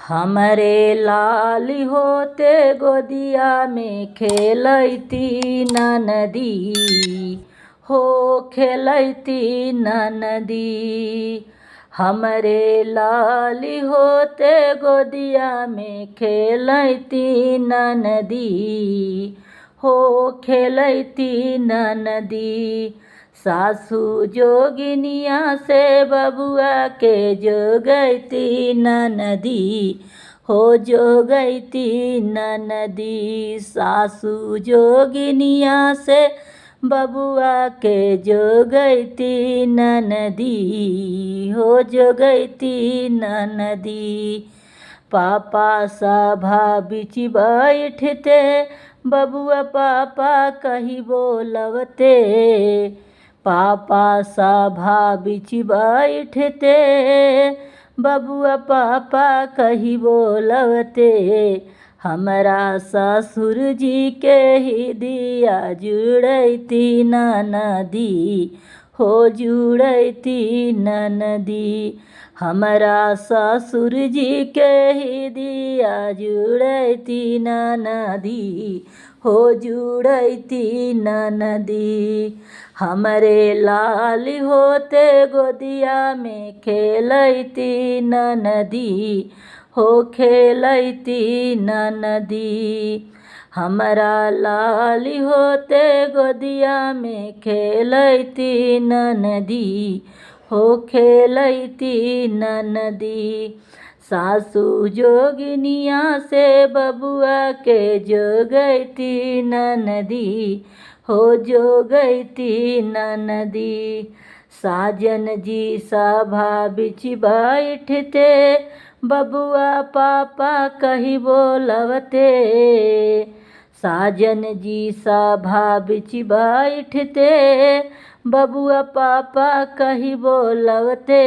हमरे लाली होते गोदिया में खेलैती ननदी हो खेलैती ननदी। हमरे लाली होते गोदिया में खेलैती ननदी हो खेलैती ननदी। सासू जोगिनिया से बबुआ के जोगैती ननदी हो जोगैती ननदी। सासू जोगिनिया से बबुआ के जोगैती ननदी हो जोगैती ननदी। पापा सभा बिच बैठते बबुआ पापा कही बोलवते। पापा सभा बिच बैठते बबुआ पापा कही बोलवते। हमरा ससुर जी के ही दिया जुड़ैती ननदी हो जुड़ैती ननदी। हमरा ससुर जी के ही दिया जुड़ैती ननदी हो जुड़ैती ननदी। हमरे लाली होते गोदिया में खेलैती ननदी हो खेलैती ननदी। हमरा लाली होते गोदिया में खेलैती ननदी हो खेलैती ननदी। सासू जोगिनिया से बबुआ के जोगैती ननदी हो जोगैती ननदी। साजन जी सभा बिच बैठते बबुआ पापा कही बोलवते। साजन जी सभा बिच बैठते बबुआ पापा कही बोलवते।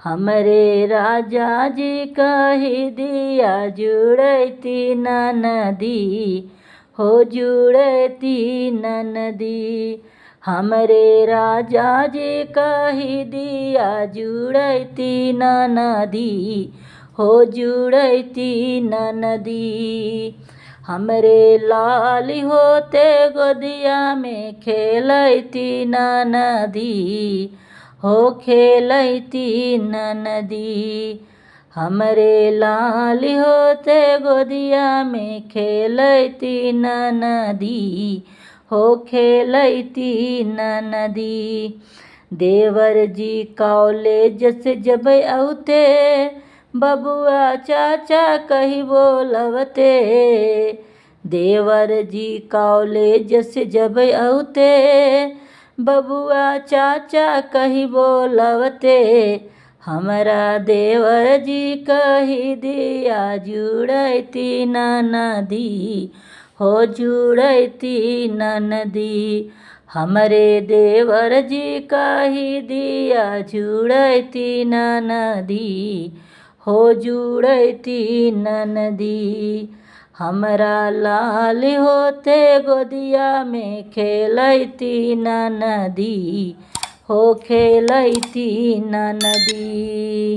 हमरे राजा जी कही दिया जुड़ैती ननदी हो जुड़ैती ननदी। हमरे राजा जी कही दिया जुड़ैती ननदी हो जुड़ैती ननदी। हमरे लाली होते गोदिया में खेलैती ननदी हो खेलैती ननदी। हमरे लाली होते गोदिया में खेलैती ननदी हो खेलैती ननदी। देवर जी कॉलेज से जब औते बबुआ चाचा कही बोलवते। देवर जी कॉलेज से जब औते बबुआ चाचा कही बोलवते। हमरा देवर जी कही दिया जुड़ैती ननदी हो जुड़ैती ननदी। हमरे देवर जी कही दिया जुड़ैती ननदी हो जुड़ैती ननदी। हमरा लाली होते गोदिया में खेलैती ननदी हो खेलैती ननदी।